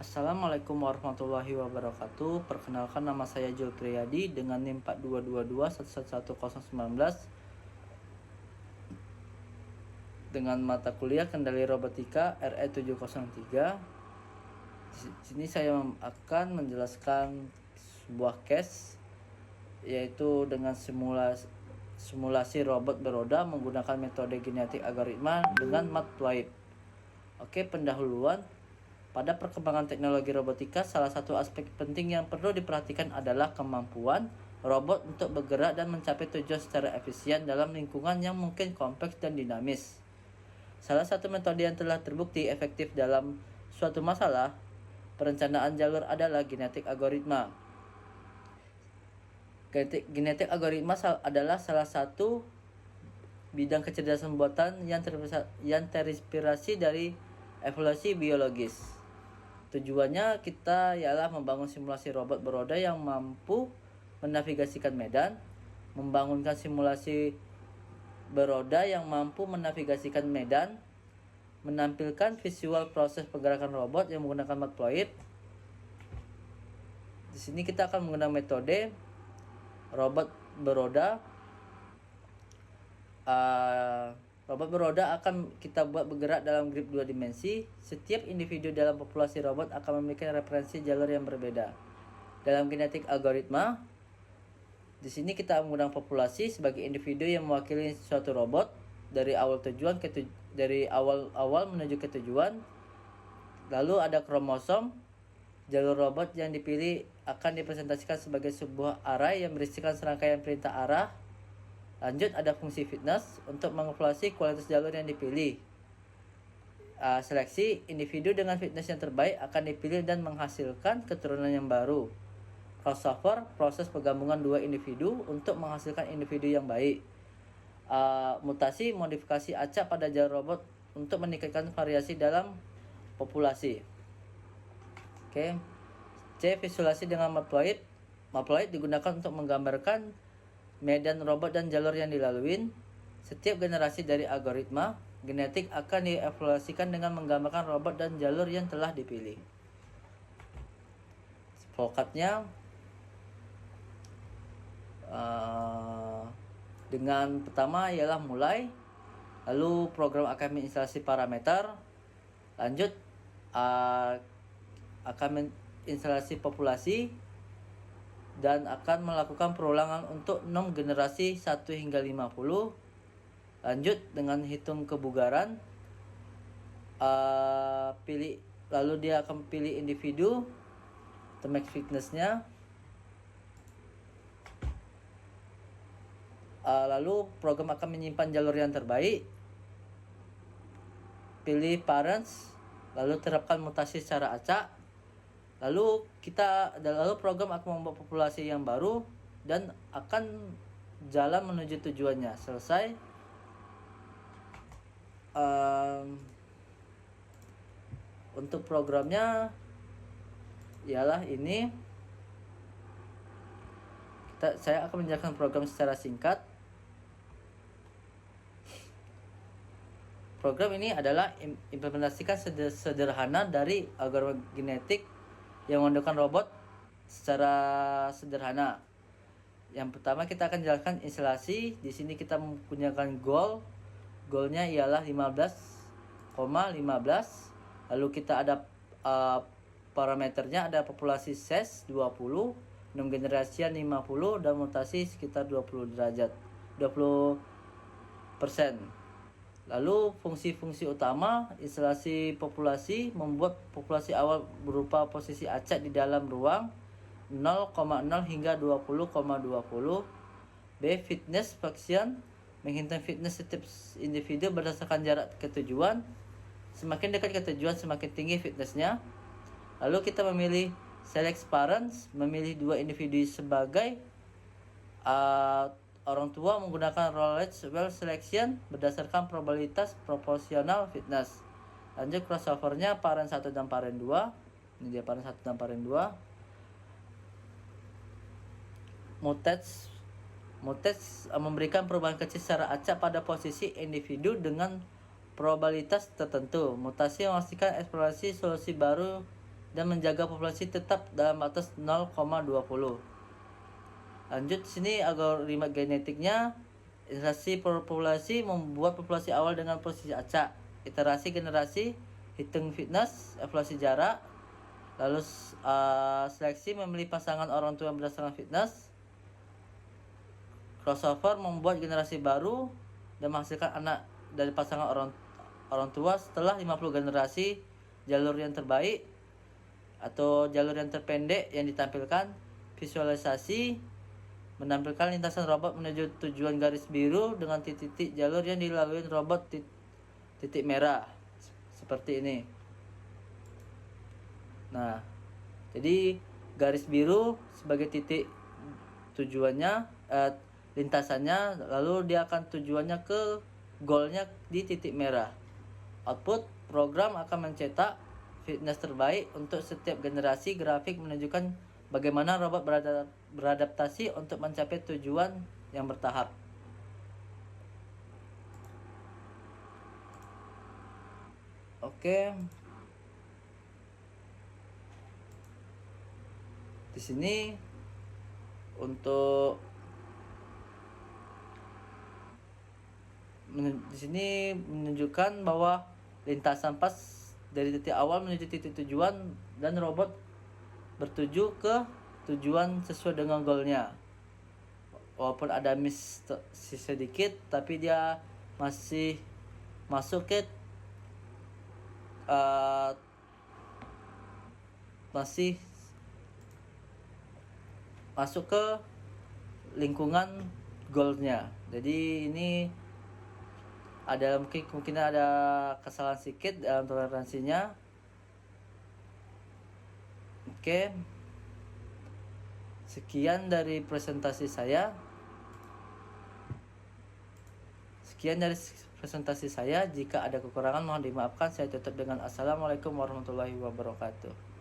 Assalamualaikum warahmatullahi wabarakatuh. Perkenalkan, nama saya Julpriyadi dengan NIM 4222111019 dengan mata kuliah Kendali Robotika RE 703. Di sini saya akan menjelaskan sebuah case, yaitu dengan simulasi robot beroda menggunakan metode genetik algoritma dengan Matplotlib. Oke, pendahuluan. Pada perkembangan teknologi robotika, salah satu aspek penting yang perlu diperhatikan adalah kemampuan robot untuk bergerak dan mencapai tujuan secara efisien dalam lingkungan yang mungkin kompleks dan dinamis. Salah satu metode yang telah terbukti efektif dalam suatu masalah perencanaan jalur adalah genetik algoritma. Genetik algoritma adalah salah satu bidang kecerdasan buatan yang terinspirasi dari evolusi biologis. Tujuannya kita ialah membangun simulasi robot beroda yang mampu menavigasikan medan, membangunkan simulasi beroda yang mampu menavigasikan medan, menampilkan visual proses pergerakan robot yang menggunakan Matplotlib. Di sini kita akan menggunakan metode robot beroda. Robot beroda akan kita buat bergerak dalam grip 2 dimensi. Setiap individu dalam populasi robot akan memiliki referensi jalur yang berbeda. Dalam genetik algoritma, di sini kita menggunakan populasi sebagai individu yang mewakili suatu robot dari awal menuju ke tujuan. Lalu ada kromosom. Jalur robot yang dipilih akan dipresentasikan sebagai sebuah array yang berisikan serangkaian perintah arah. Lanjut, ada fungsi fitness untuk mengevaluasi kualitas jalur yang dipilih. Seleksi individu dengan fitness yang terbaik akan dipilih dan menghasilkan keturunan yang baru. Crossover, proses penggabungan dua individu untuk menghasilkan individu yang baik. Mutasi, modifikasi acak pada jalur robot untuk meningkatkan variasi dalam populasi. Oke. C. Visualisasi dengan Matplotlib. Matplotlib digunakan untuk menggambarkan medan robot dan jalur yang dilalui. Setiap generasi dari algoritma genetik akan dievaluasikan dengan menggambarkan robot dan jalur yang telah dipilih. Flowchartnya dengan pertama ialah mulai, lalu program akan menginstalasi parameter, lanjut akan menginstalasi populasi, dan akan melakukan perulangan untuk 6 generasi 1 hingga 50. Lanjut dengan hitung kebugaran, lalu dia akan pilih individu, max fitnessnya, lalu program akan menyimpan jalur yang terbaik, pilih parents, lalu terapkan mutasi secara acak. Lalu program akan membuat populasi yang baru dan akan jalan menuju tujuannya. Selesai. Untuk programnya ialah ini. Saya akan menjelaskan program secara singkat. Program ini adalah implementasikan sederhana dari algoritma genetik yang menggunakan robot secara sederhana. Yang pertama kita akan jelaskan instalasi. Di sini kita menggunakan goalnya ialah 15,15. Lalu kita ada parameternya, ada populasi size 20, 6 generasian 50, dan mutasi sekitar 20%. Lalu fungsi-fungsi utama instalasi populasi, membuat populasi awal berupa posisi acak di dalam ruang 0,0 hingga 20,20. B. Fitness function, menghitung fitness setiap individu berdasarkan jarak ke tujuan. Semakin dekat ke tujuan semakin tinggi fitnessnya. Lalu kita memilih select parents, memilih dua individu sebagai orang tua menggunakan role-based selection berdasarkan probabilitas proporsional fitness. Lanjut crossovernya parent 1 dan parent 2. Ini dia parent 1 dan parent 2. Mutex memberikan perubahan kecil secara acak pada posisi individu dengan probabilitas tertentu. Mutasi memastikan eksplorasi solusi baru dan menjaga populasi tetap dalam batas 0,20. Lanjut sini algoritma genetiknya. Iterasi populasi membuat populasi awal dengan posisi acak. Iterasi generasi, hitung fitness, evaluasi jarak. Lalu seleksi memilih pasangan orang tua berdasarkan fitness. Crossover membuat generasi baru dan menghasilkan anak dari pasangan orang tua setelah 50 generasi. Jalur yang terbaik atau jalur yang terpendek yang ditampilkan. Visualisasi menampilkan lintasan robot menuju tujuan garis biru dengan titik-titik jalur yang dilalui robot titik merah seperti ini. Nah, jadi garis biru sebagai titik tujuannya, lintasannya, lalu dia akan tujuannya ke goalnya di titik merah. Output program akan mencetak fitness terbaik untuk setiap generasi. Grafik menunjukkan bagaimana robot beradaptasi untuk mencapai tujuan yang bertahap. Oke. Di sini menunjukkan bahwa lintasan pas dari titik awal menuju titik tujuan dan robot bertuju ke tujuan sesuai dengan goalnya. Walaupun ada miss sedikit, tapi dia masih masuk ke lingkungan goalnya. Jadi ini ada mungkin ada kesalahan sedikit dalam toleransinya. Oke, sekian dari presentasi saya. Jika ada kekurangan mohon dimaafkan. Saya tutup dengan assalamualaikum warahmatullahi wabarakatuh.